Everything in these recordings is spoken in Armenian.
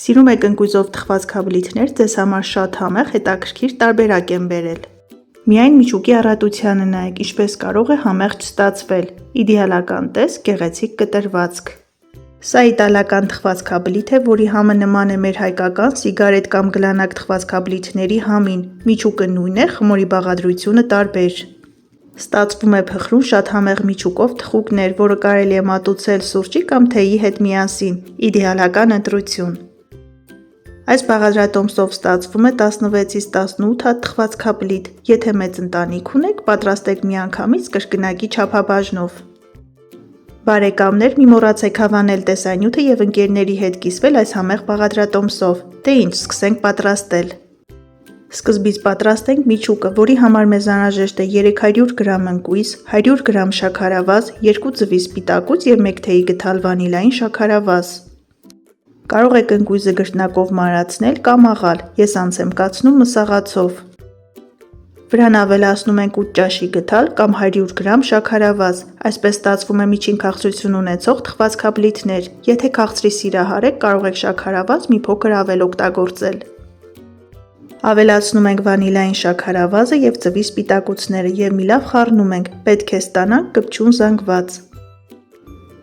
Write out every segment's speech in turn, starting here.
Սիրում եք ընկույզով թխված քաբլիթներ, ձեզ համար շատ համեղ, հետաքրքիր տարբերակ եմ բերել։ Միայն միջուկի առատությանը նայեք, ինչպես կարող է համեղ չստացվել։ Իդեալական տեսք, գեղեցիկ կտրվածք։ Սա իտալական թխված քաբլիթ է, որի համը նման է մեր հայկական սիգարետ կամ գլանակ թխված քաբլիթների համին։ Միջուկը նույնն է, խմորի բաղադրությունը տարբեր։ Ստացվում է փխրուն շատ համեղ միջուկով թխուկներ, որը կարելի է մատուցել սուրճի կամ թեյի հետ միասին։ Իդեալական ընտրություն։ Այս բաղադրատոմսով ստացվում է 16-ից 18 հատ թխված քաբլիթ։ Եթե մեծ ընտանիք ունեք, պատրաստեք միանգամից կրկնակի չափաբաժնով։ Բարեկամներ, մի մոռացեք հավանել տեսանյութը եւ ընկերների հետ կիսվել այս համեղ բաղադրատոմսով։ Դե ինչ, սկսենք պատրաստել։ Սկզբից պատրաստենք միջուկը, որի համար մեզ անհրաժեշտ է 300 գրամ ընկույզ, 100 գրամ շաքարավազ, 2 ձվի սպիտակուց եւ 1 թեյի գդալ վանիլային շաքարավազ։ Կարող եք ընկույզը գրտնակով մանրացնել կամ աղալ, ես անց եմ կացնում մսաղացով։ Վրան ավելացնում ենք 8 ճաշի գդալ կամ 100 գրամ շաքարավազ, այսպես ստացվում է միջին քաղցրություն ունեցող թխված քաբլիթներ, եթե քաղցրի սիրահար եք, կարող եք շաքարավազ մի փոքր ավել օգտագործել։ Ավելացնում ենք վանիլային շաքարավազը եւ ձվի սպիտակուցները եւ մի լավ խառնում ենք, պետք է ստանանք կպչուն զանգված։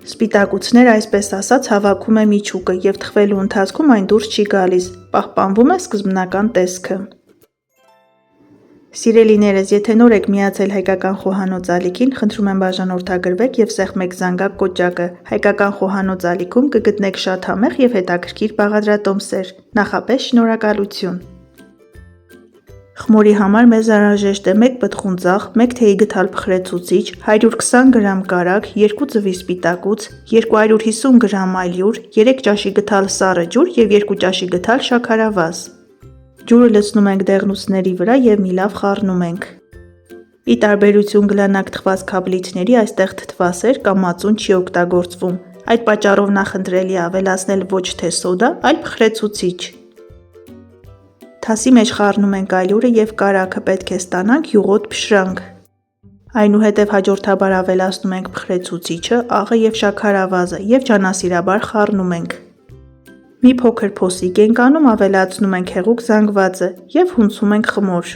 Սպիտակուցները այսպես ասած հավաքում է միջուկը եւ թխվելու ընթացքում այն դուրս չի գալիս, պահպանվում է սկզբնական տեսքը։ Սիրելիներս, եթե նոր եք միացել հայկական խոհանոց ալիքին, խնդրում եմ բաժանորդագրվեք եւ սեղմեք զանգակ կոճակը։ Հայկական խոհանոց ալիքում կգտնեք շատ համեղ եւ հետաքրքիր բաղադրատոմսեր։ Նախապես շնորհակալություն։ Խմորի համար մեզ անհրաժեշտ է 1 պտղուն ձախ, 1 թեյի գդալ փխրեցուցիչ, 120 գրամ կարագ, 2 ձվի սպիտակուց, 250 գրամ ալյուր, 3 ճաշի գդալ սառը ջուր եւ 2 ճաշի գդալ շաքարավազ։ Ջուրը լցնում ենք դեղնուցների վրա եւ մի լավ խառնում ենք։ Ի տարբերություն գլանակ թխված քաբլիթների, այստեղ թթվասեր կամ մածուն չի օգտագործվում։ Այդ պատճառով նախընտրելի է ավելացնել ոչ թե սոդա, այլ փխրեցուցիչ։ Թասի մեջ խառնում ենք ալյուրը եւ կարագը, պետք է ստանանք յուղոտ փշրանք։ Այնուհետև հաջորդաբար ավելացնում ենք փխրեցուցիչը, աղը եւ շաքարավազը եւ ջանասիրաբար խառնում ենք։ Մի փոքր փոսիկ ենք անում, ավելացնում ենք հեղուկ զանգվածը եւ հունցում ենք խմոր։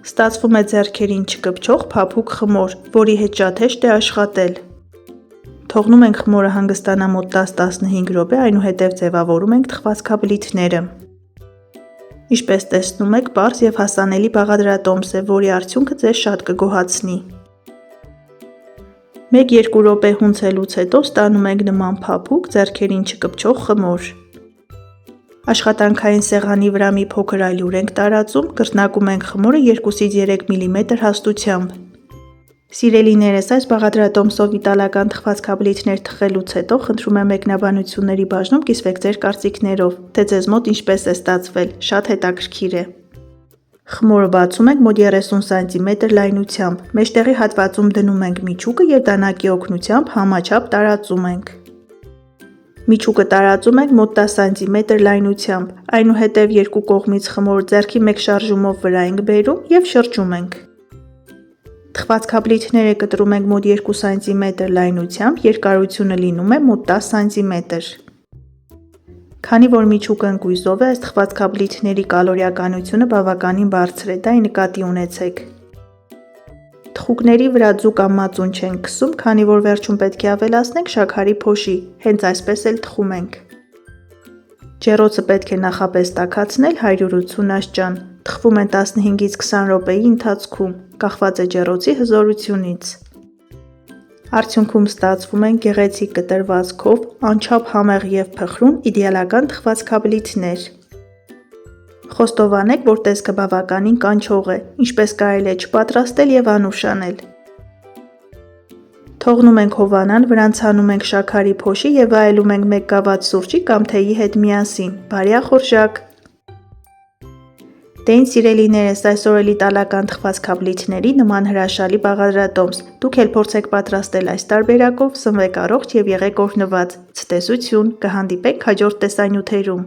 Ստացվում է ձեռքերին չկպչող փափուկ խմոր, որի հետ շատ հեշտ է աշխատել։ Թողնում ենք խմորը հանգստանա մոտ 10-15 րոպե, այնուհետև ձևավորում ենք թխված քաբլիթները։ Ինչպես տեսնում եք, պարզ եւ հասանելի բաղադրատոմս է, որի արդյունքը ձեզ շատ կգոհացնի։ 1-2 րոպե հունցելուց հետո ստանում ենք նման փափուկ, ձեռքերին չկպչող խմոր։ Աշխատանքային սեղանի վրա մի փոքր ալյուր ենք տարածում, կրտնակում ենք խմորը 2-ից 3 մմ հաստությամբ։ Սիրելիներս, այս բաղադրատոմսով իտալական թխված քաբլիթներ թխելուց հետո խնդրում եմ մեկնաբանությունների բաժնում կիսվեք ձեր կարծիքներով, թե ձեզ մոտ ինչպես է ստացվել, շատ հետաքրքիր է։ Խմորը բացում ենք մոտ 30 սմ լայնությամբ, մեջտեղի հատվածում դնում ենք միջուկը եւ դանակի օգնությամբ համաչափ տարածում ենք։ Միջուկը տարածում ենք մոտ 10 սմ լայնությամբ, այնուհետև երկու կողմից խմորը ձեռքի մեկ շարժումով վրա ենք բերում եւ շրջում ենք։ Թխված քաբլիթները կտրում ենք մոտ 2 սմ լայնությամբ, երկարությունը լինում է մոտ 10 սմ։ Քանի որ միջուկը ընկույզով է, այս թխված քաբլիթների կալորիականությունը բավականին բարձր է, դա նկատի ունեցեք։ Թխուկների վրա ձու կամ մածուն չենք քսում, քանի որ վերջում պետք է ավելացնենք շաքարի փոշի, հենց այսպես էլ թխում ենք։ Ջեռոցը պետք է նախապես տաքացնել 180 աստիճան, թխվում են 15-ից 20 րոպեի ընթացքում, կախված է ջեռոցի հզորությունից։ Արդյունքում ստացվում են գեղեցիկ կտրվածքով, անչափ համեղ եւ փխրուն իդեալական թխված քաբլիթներ։ Խոստովանեք, որ տեսքը բավականին կանչող է, ինչպես կարելի է չպատրաստել եւ անուշ անել։ Թողնում ենք հովանան, վրան ցանում ենք շաքարի փոշի եւ վայելում ենք 1 գավաթ սուրճի կամ թեյի հետ միասին։ Բարի ախորժակ։ Դե ինչ սիրելիներս, այսօր էլ իտալական թխված քաբլիթների նման հրաշալի բաղադրատոմս։ Դուք էլ փորձեք պատրաստել այս տարբերակով, սնվեք առողջ եւ եղեք օրհնված։ Ցտեսություն, կհանդիպենք հաջորդ տեսանյութերում։